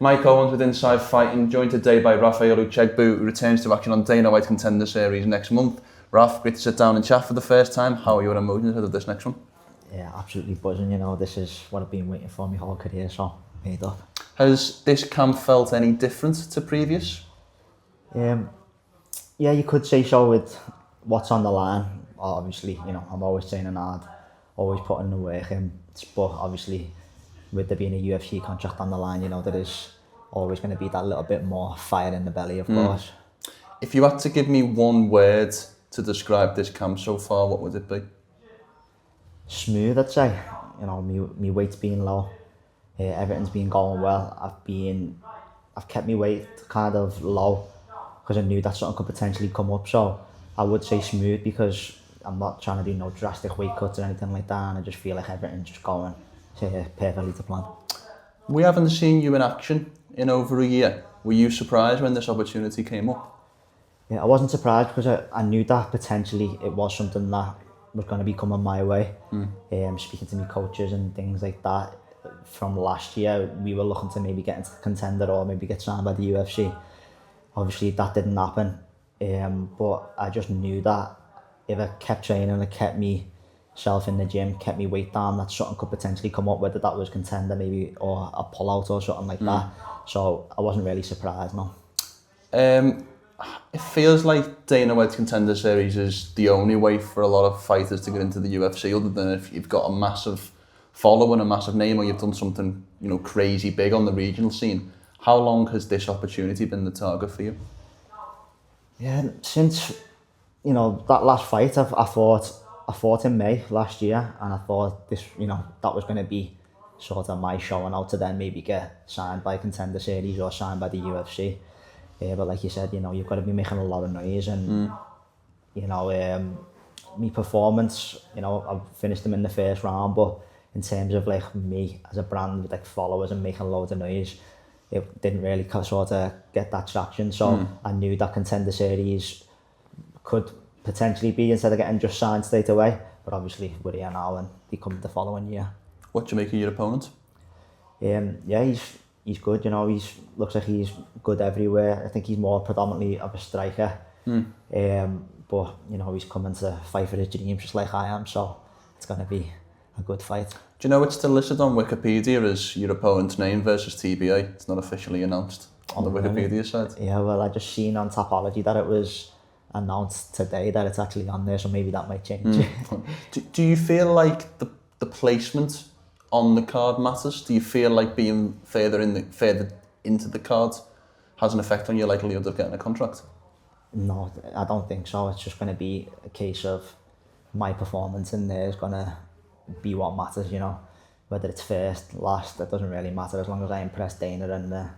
Mike Owens with Inside Fighting, joined today by Raphael Uchegbu, who returns to action on Dana White Contender Series next month. Raf, great to sit down and chat for the first time. How are your emotions ahead of this next one? Yeah, absolutely buzzing. You know, this is what I've been waiting for my whole career, so made up. Has this camp felt any different to previous? Yeah, you could say so with what's on the line. Obviously, you know, I'm always training hard, always putting the work in. But obviously, with there being a UFC contract on the line, you know, there is always going to be that little bit more fire in the belly, of course. If you had to give me one word to describe this camp so far, what would it be? Smooth, I'd say. You know, me weight's been low. Everything's been going well. I've kept my weight kind of low because I knew that something could potentially come up. So I would say smooth because I'm not trying to do no drastic weight cuts or anything like that. And I just feel like everything's just going perfectly to plan. We haven't seen you in action in over a year. Were you surprised when this opportunity came up? Yeah, I wasn't surprised because I knew that potentially it was something that was going to be coming my way. Speaking to my coaches and things like that from last year, we were looking to maybe get into the contender or maybe get signed by the UFC. Obviously that didn't happen, but I just knew that if I kept training and I kept myself in the gym, kept me weight down, that something could potentially come up, whether that was contender maybe or a pull-out or something like that. So I wasn't really surprised, no. It feels like Dana White's Contender Series is the only way for a lot of fighters to get into the UFC, other than if you've got a massive following, a massive name, or you've done something, you know, crazy big on the regional scene. How long has this opportunity been the target for you? Yeah, since, you know, that last fight, I fought in May last year, and I thought this, you know, that was going to be sort of my showing out to then maybe get signed by Contender Series or signed by the UFC. But like you said, you know, you've got to be making a lot of noise, and you know, my performance, you know, I finished them in the first round, but in terms of like me as a brand with like followers and making loads of noise, it didn't really sort of get that traction. So I knew that Contender Series could potentially be, instead of getting just signed straight away. But obviously we're here now and they come the following year. What do you make of your opponent? Yeah, he's good. You know, looks like he's good everywhere. I think he's more predominantly of a striker. But you know, he's coming to fight for his dreams just like I am. So it's going to be a good fight. Do you know it's still listed on Wikipedia as your opponent's name versus TBA? It's not officially announced on the Wikipedia site. Yeah, well, I just seen on Tapology that it was announced today that it's actually on there, so maybe that might change. Do you feel like the placement on the card matters? Do you feel like being further into the cards has an effect on your likelihood of getting a contract? No, I don't think so. It's just going to be a case of my performance in there is going to be what matters, you know. Whether it's first, last, it doesn't really matter. As long as I impress Dana and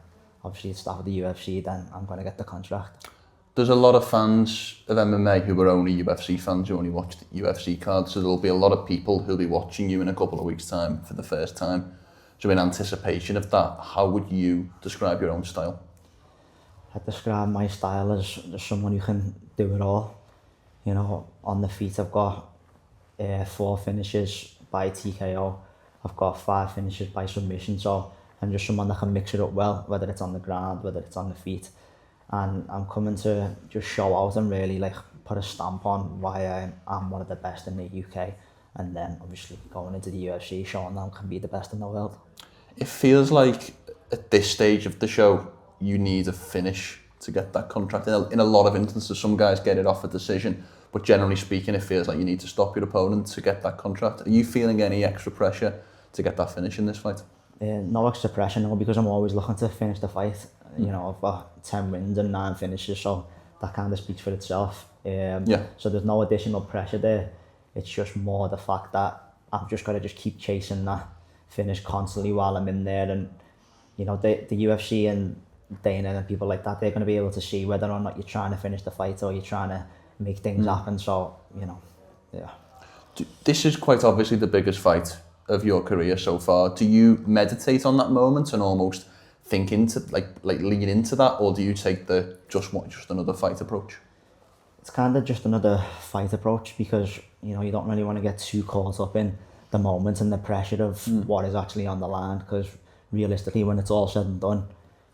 obviously the staff of the UFC, then I'm going to get the contract. There's a lot of fans of MMA who are only UFC fans, who only watch the UFC cards, so there'll be a lot of people who'll be watching you in a couple of weeks' time for the first time. So in anticipation of that, how would you describe your own style? I describe my style as someone who can do it all. You know, on the feet I've got 4 finishes by TKO. I've got 5 finishes by submission, so I'm just someone that can mix it up well, whether it's on the ground, whether it's on the feet. And I'm coming to just show out and really like put a stamp on why I'm one of the best in the UK, and then obviously going into the UFC showing them can be the best in the world. It feels like at this stage of the show you need a finish to get that contract. In a lot of instances, some guys get it off a decision, but generally speaking, it feels like you need to stop your opponent to get that contract. Are you feeling any extra pressure to get that finish in this fight? No extra pressure, no, because I'm always looking to finish the fight. You know, I've got 10 wins and 9 finishes, so that kind of speaks for itself. So there's no additional pressure there. It's just more the fact that I've just got to just keep chasing that finish constantly while I'm in there. And, you know, the UFC and Dana and people like that, they're going to be able to see whether or not you're trying to finish the fight or you're trying to make things happen. So, you know, yeah. This is quite obviously the biggest fight of your career so far. Do you meditate on that moment and almost think into like lean into that, or do you take the just another fight approach? It's kind of just another fight approach, because you know you don't really want to get too caught up in the moment and the pressure of what is actually on the line, because realistically when it's all said and done,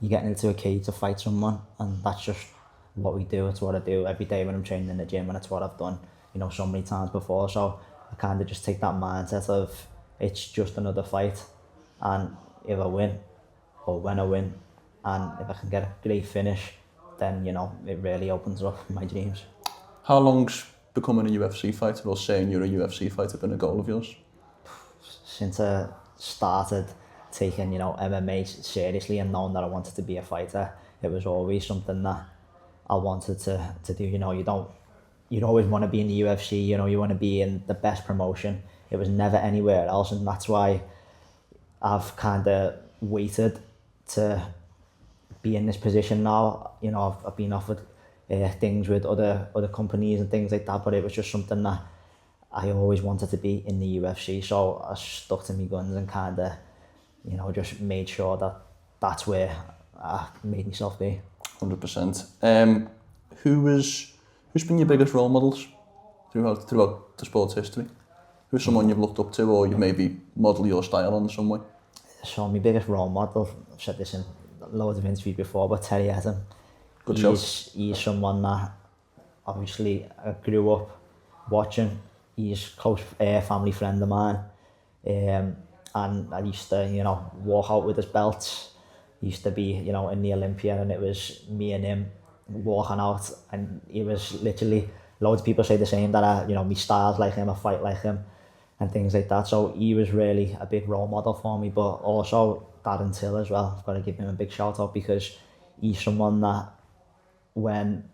you're getting into a cage to fight someone, and that's just what we do. It's what I do every day when I'm training in the gym, and it's what I've done, you know, so many times before. So I kind of just take that mindset of it's just another fight, and if I win, or when I win, and if I can get a great finish, then, you know, it really opens up my dreams. How long's becoming a UFC fighter or saying you're a UFC fighter been a goal of yours? Since I started taking, you know, MMA seriously and knowing that I wanted to be a fighter, it was always something that I wanted to do. You know, you'd always want to be in the UFC, you know, you want to be in the best promotion. It was never anywhere else, and that's why I've kind of waited to be in this position now. You know, I've been offered things with other companies and things like that, but it was just something that I always wanted to be in the UFC. So I stuck to my guns and kind of, you know, just made sure that that's where I made myself be. 100%. Who's been your biggest role models throughout the sport's history? Who's someone you've looked up to, or you maybe model your style on in some way? So my biggest role model, I've said this in loads of interviews before, but Terry Etten. Good show. He's someone that obviously I grew up watching. He's a close family friend of mine, and I used to, you know, walk out with his belts. He used to be, you know, in the Olympia, and it was me and him walking out, and he was literally, loads of people say the same, that I, you know, my style's like him, I fight like him, and things like that. So he was really a big role model for me, but also Darren Till as well. I've got to give him a big shout out, because he's someone that when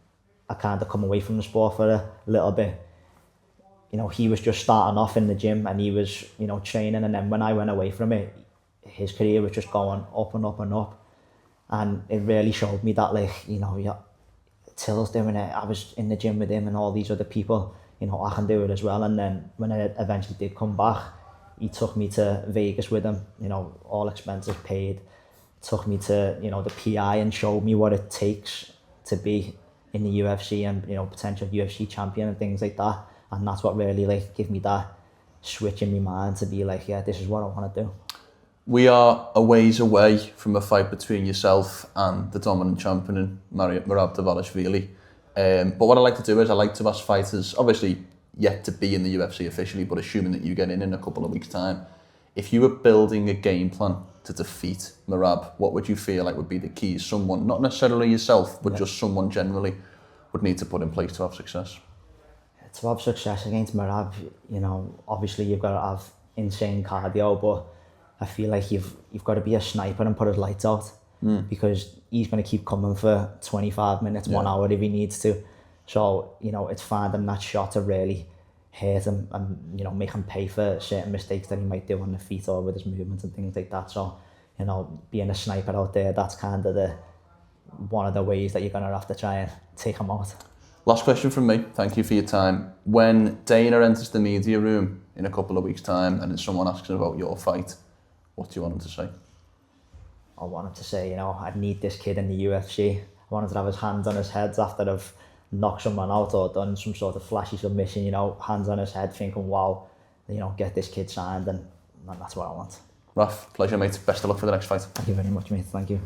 I kind of come away from the sport for a little bit, you know, he was just starting off in the gym and he was, you know, training, and then when I went away from it, his career was just going up and up and up, and it really showed me that, like, you know, yeah, Till's doing it, I was in the gym with him and all these other people, you know, I can do it as well. And then when I eventually did come back, he took me to Vegas with him, you know, all expenses paid, took me to, you know, the PI and showed me what it takes to be in the UFC and, you know, potential UFC champion and things like that. And that's what really, like, gave me that switch in my mind to be like, yeah, this is what I want to do. We are a ways away from a fight between yourself and the dominant champion, Merab Dvalishvili. But what I like to do is I like to ask fighters, obviously yet to be in the UFC officially, but assuming that you get in a couple of weeks' time, if you were building a game plan to defeat Merab, what would you feel like would be the keys someone, not necessarily yourself, but just someone generally, would need to put in place to have success? To have success against Merab, you know, obviously you've got to have insane cardio, but I feel like you've got to be a sniper and put his lights out, because he's going to keep coming for 25 minutes, 1 hour if he needs to. So, you know, it's finding that shot to really hurt him and, you know, make him pay for certain mistakes that he might do on the feet or with his movements and things like that. So, you know, being a sniper out there, that's kind of one of the ways that you're going to have to try and take him out. Last question from me. Thank you for your time. When Dana enters the media room in a couple of weeks' time and someone asks him about your fight, what do you want him to say? I want him to say, you know, I need this kid in the UFC. I want him to have his hands on his head after I've knocked someone out or done some sort of flashy submission, you know, hands on his head thinking, wow, you know, get this kid signed, and that's what I want. Raph, pleasure, mate. Best of luck for the next fight. Thank you very much, mate. Thank you.